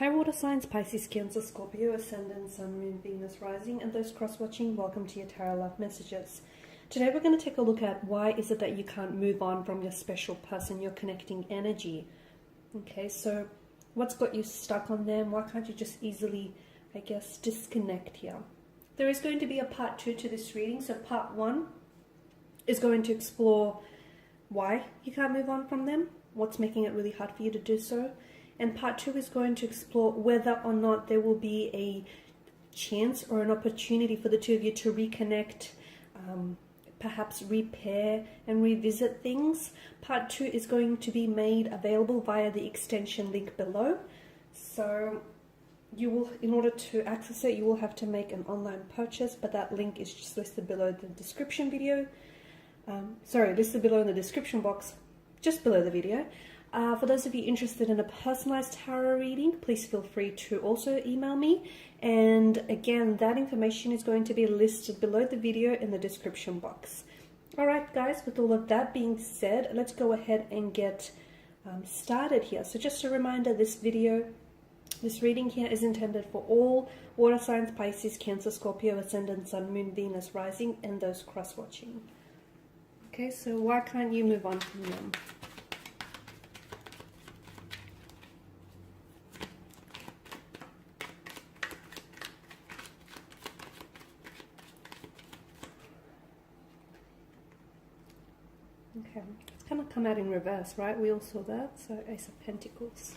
Hi water signs, Pisces, Cancer, Scorpio, Ascendant, Sun, Moon, Venus, Rising, and those cross-watching, welcome to your Tarot Love Messages. Today we're going to take a look at why is it that you can't move on from your special person, your connecting energy. Okay, so what's got you stuck on them? Why can't you just easily, I guess, disconnect here? There is going to be a part 2 to this reading. So part 1 is going to explore why you can't move on from them, what's making it really hard for you to do so. And part 2 is going to explore whether or not there will be a chance or an opportunity for the two of you to reconnect, perhaps repair and revisit things. Part 2 is going to be made available via the extension link below. So you will, in order to access it, you will have to make an online purchase, but that link is just listed below the description video. Listed below in the description box, just below the video. For those of you interested in a personalized tarot reading, please feel free to also email me. And again, that information is going to be listed below the video in the description box. Alright guys, with all of that being said, let's go ahead and get started here. So just a reminder, this reading here is intended for all water signs, Pisces, Cancer, Scorpio, Ascendant, Sun, Moon, Venus, Rising, and those cross-watching. Okay, so why can't you move on from them? Okay, it's kind of come out in reverse, right? We all saw that. So Ace of Pentacles.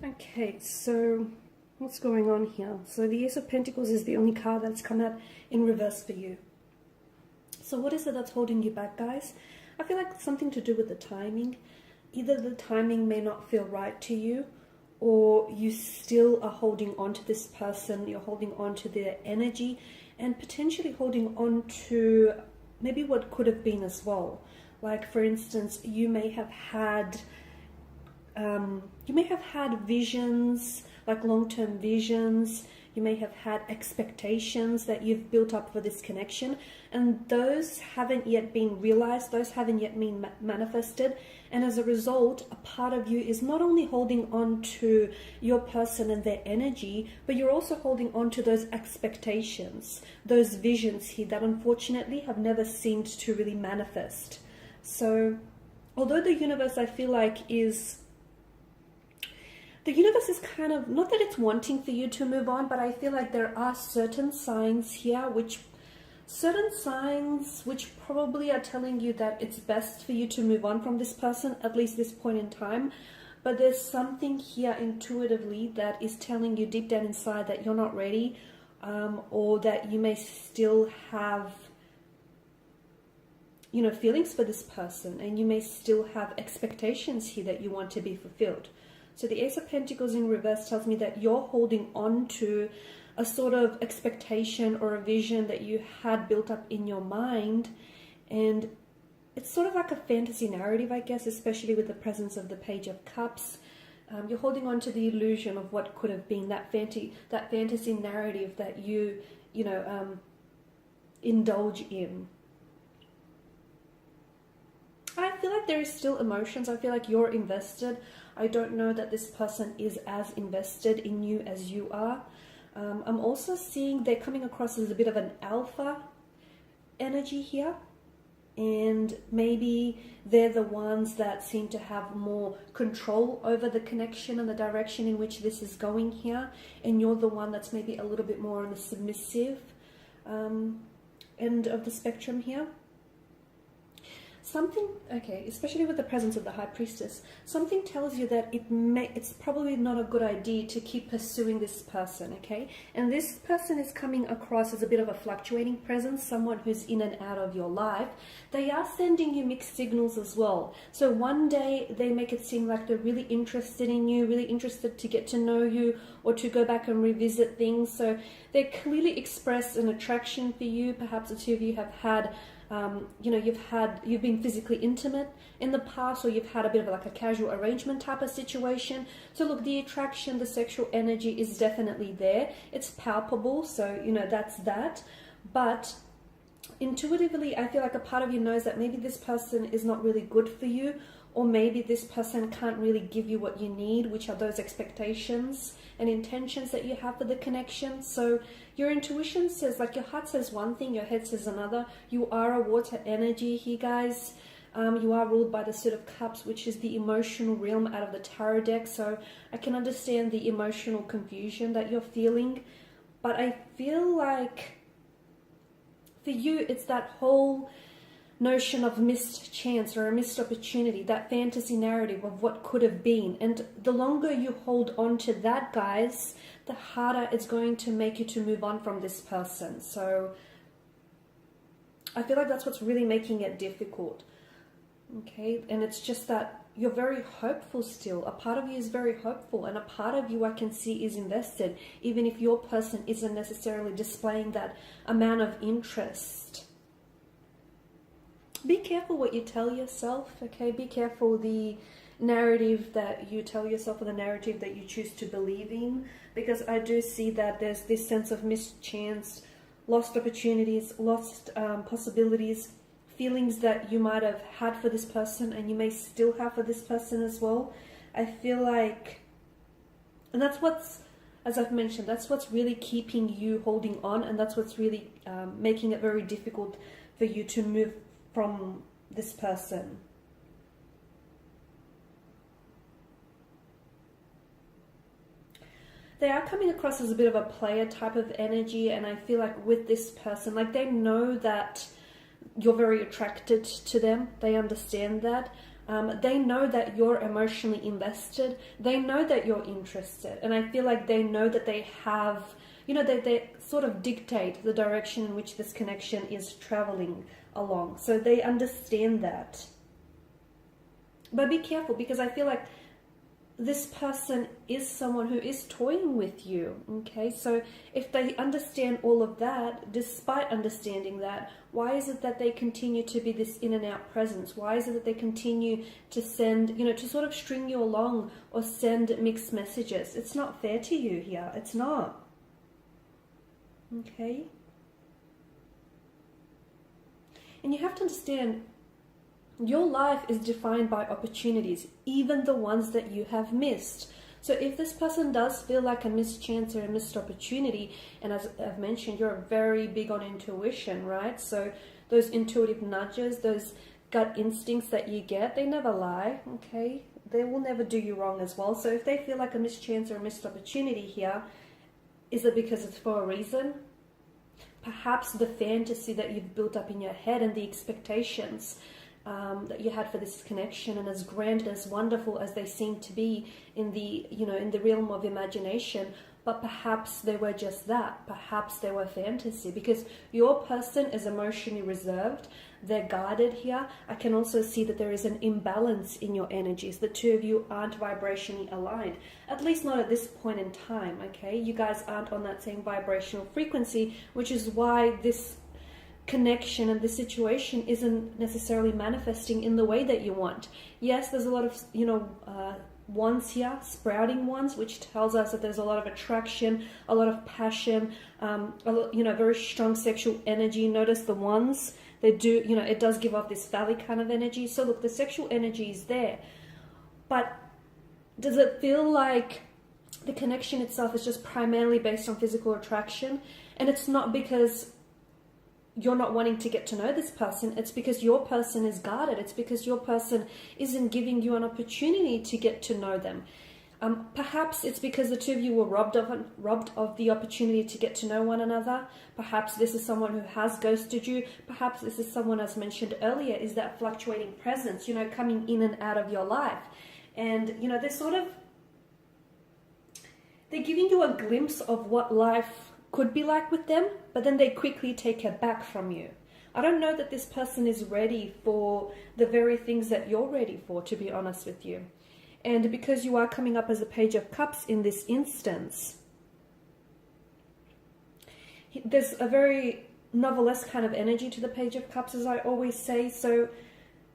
Okay, so what's going on here? So the Ace of Pentacles is the only card that's come out in reverse for you. So what is it that's holding you back, guys? I feel like it's something to do with the timing. Either the timing may not feel right to you, or you still are holding on to this person, you're holding on to their energy, and potentially holding on to maybe what could have been as well. Like, for instance, you may have had visions, like long-term visions. You may have had expectations that you've built up for this connection, and those haven't yet been realized, those haven't yet been manifested, and as a result, a part of you is not only holding on to your person and their energy, but you're also holding on to those expectations, those visions here that unfortunately have never seemed to really manifest. So although the universe, I feel like, the universe is kind of, not that it's wanting for you to move on, but I feel like there are certain signs here, which probably are telling you that it's best for you to move on from this person, at least this point in time. But there's something here intuitively that is telling you deep down inside that you're not ready, or that you may still have, feelings for this person, and you may still have expectations here that you want to be fulfilled. So the Ace of Pentacles in reverse tells me that you're holding on to a sort of expectation or a vision that you had built up in your mind. And it's sort of like a fantasy narrative, I guess, especially with the presence of the Page of Cups. You're holding on to the illusion of what could have been, that fantasy narrative that you indulge in. I feel like there is still emotions. I feel like you're invested. I don't know that this person is as invested in you as you are. I'm also seeing they're coming across as a bit of an alpha energy here. and maybe they're the ones that seem to have more control over the connection and the direction in which this is going here, and you're the one that's maybe a little bit more on the submissive end of the spectrum here. Something, okay, especially with the presence of the High Priestess, something tells you that it's probably not a good idea to keep pursuing this person, okay? And this person is coming across as a bit of a fluctuating presence, someone who's in and out of your life. They are sending you mixed signals as well. So one day they make it seem like they're really interested in you, really interested to get to know you or to go back and revisit things. So they clearly express an attraction for you. Perhaps the two of you have had you've been physically intimate in the past, or you've had a bit of like a casual arrangement type of situation. So look, the attraction, the sexual energy is definitely there. It's palpable, so that's that. But intuitively, I feel like a part of you knows that maybe this person is not really good for you, or maybe this person can't really give you what you need, which are those expectations and intentions that you have for the connection. So your intuition says, like, your heart says one thing, your head says another. You are a water energy here, guys. You are ruled by the Suit of Cups, which is the emotional realm out of the tarot deck. So I can understand the emotional confusion that you're feeling. But I feel like for you, it's that whole notion of missed chance or a missed opportunity, that fantasy narrative of what could have been. And the longer you hold on to that, guys, the harder it's going to make you to move on from this person. So I feel like that's what's really making it difficult. Okay, and it's just that you're very hopeful still. A part of you is very hopeful, and a part of you I can see is invested, even if your person isn't necessarily displaying that amount of interest. Be careful what you tell yourself, okay? Be careful the narrative that you tell yourself or the narrative that you choose to believe in, because I do see that there's this sense of missed chance, lost opportunities, lost possibilities, feelings that you might have had for this person and you may still have for this person as well. I feel like, and that's what's, as I've mentioned, that's what's really keeping you holding on, and that's what's really making it very difficult for you to move from this person. They are coming across as a bit of a player type of energy, and I feel like with this person, like, they know that you're very attracted to them. They understand that. They know that you're emotionally invested. They know that you're interested, and I feel like they know that they have, they sort of dictate the direction in which this connection is traveling along. So they understand that. But be careful, because I feel like this person is someone who is toying with you, okay? So if they understand all of that, despite understanding that, why is it that they continue to be this in and out presence? Why is it that they continue to send, to sort of string you along or send mixed messages? It's not fair to you here. It's not. Okay? And you have to understand, your life is defined by opportunities, even the ones that you have missed. So if this person does feel like a missed chance or a missed opportunity, and as I've mentioned, you're very big on intuition, right? So those intuitive nudges, those gut instincts that you get, they never lie, okay? They will never do you wrong as well. So if they feel like a missed chance or a missed opportunity here, is it because it's for a reason? Perhaps the fantasy that you've built up in your head and the expectations that you had for this connection, and as grand and as wonderful as they seem to be in the, in the realm of imagination, but perhaps they were just that. Perhaps they were fantasy, because your person is emotionally reserved. They're guarded here. I can also see that there is an imbalance in your energies. The two of you aren't vibrationally aligned, at least not at this point in time, okay? You guys aren't on that same vibrational frequency, which is why this connection and the situation isn't necessarily manifesting in the way that you want. Yes, there's a lot of, wands here, sprouting ones, which tells us that there's a lot of attraction, a lot of passion, very strong sexual energy. Notice the wands, they do, it does give off this phallic kind of energy. So look, the sexual energy is there, but does it feel like the connection itself is just primarily based on physical attraction? And it's not, because you're not wanting to get to know this person. It's because your person is guarded. It's because your person isn't giving you an opportunity to get to know them. Perhaps it's because the two of you were robbed of the opportunity to get to know one another. Perhaps this is someone who has ghosted you. Perhaps this is someone, as mentioned earlier, is that fluctuating presence, coming in and out of your life. And, they're giving you a glimpse of what life could be like with them, but then they quickly take it back from you. I don't know that this person is ready for the very things that you're ready for, to be honest with you. And because you are coming up as a Page of Cups in this instance, there's a very novelesque kind of energy to the Page of Cups, as I always say. So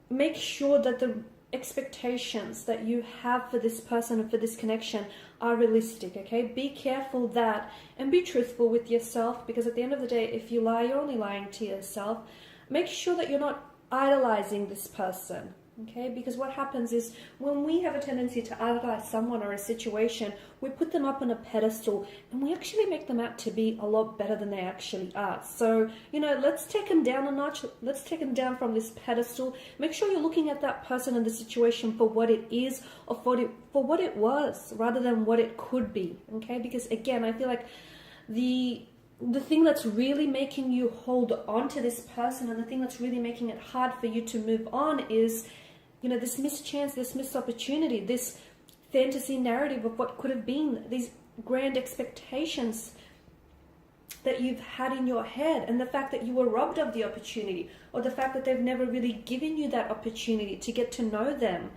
make sure that the expectations that you have for this person and for this connection are realistic, okay? Be careful that, and be truthful with yourself, because at the end of the day, if you lie, you're only lying to yourself. Make sure that you're not idolizing this person, okay? Because what happens is when we have a tendency to idolize someone or a situation, we put them up on a pedestal and we actually make them out to be a lot better than they actually are. So, let's take them down a notch. Let's take them down from this pedestal. Make sure you're looking at that person and the situation for what it is, or for what it was, rather than what it could be, okay? Because again, I feel like the thing that's really making you hold on to this person, and the thing that's really making it hard for you to move on is, this missed chance, this missed opportunity, this fantasy narrative of what could have been, these grand expectations that you've had in your head, and the fact that you were robbed of the opportunity, or the fact that they've never really given you that opportunity to get to know them.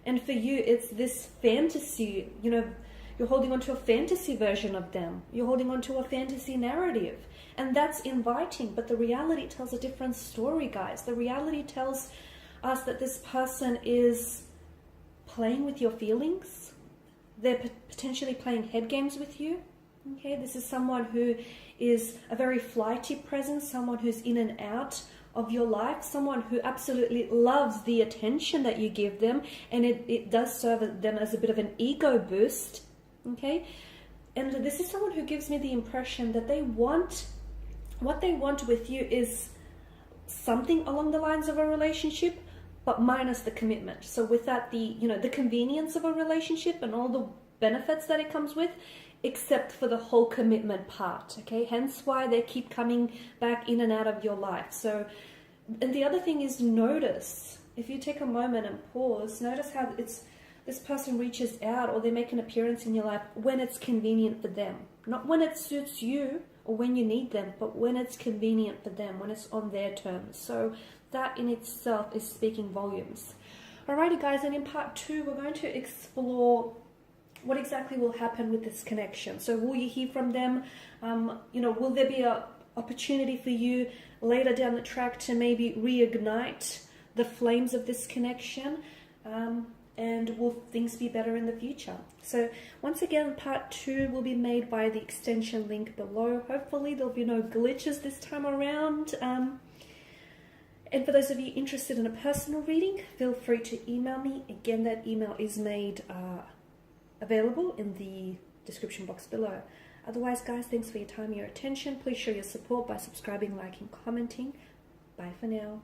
And for you, it's this fantasy, you're holding on to a fantasy version of them. You're holding on to a fantasy narrative. And that's inviting, but the reality tells a different story, guys. The reality tells us that this person is playing with your feelings. They're potentially playing head games with you. Okay, this is someone who is a very flighty presence, someone who's in and out of your life, someone who absolutely loves the attention that you give them, and it does serve them as a bit of an ego boost. Okay, and this is someone who gives me the impression that what they want with you is something along the lines of a relationship, but minus the commitment. So without the convenience of a relationship and all the benefits that it comes with, except for the whole commitment part, okay? Hence why they keep coming back in and out of your life. So, and the other thing is, notice, if you take a moment and pause, notice how this person reaches out, or they make an appearance in your life when it's convenient for them. Not when it suits you or when you need them, but when it's convenient for them, when it's on their terms. So that in itself is speaking volumes. Alrighty guys, and in part 2, we're going to explore what exactly will happen with this connection. So will you hear from them? Will there be an opportunity for you later down the track to maybe reignite the flames of this connection? And will things be better in the future? So once again, part 2 will be made by the extension link below. Hopefully there'll be no glitches this time around. And for those of you interested in a personal reading, feel free to email me. Again, that email is made available in the description box below. Otherwise, guys, thanks for your time and your attention. Please show your support by subscribing, liking, commenting. Bye for now.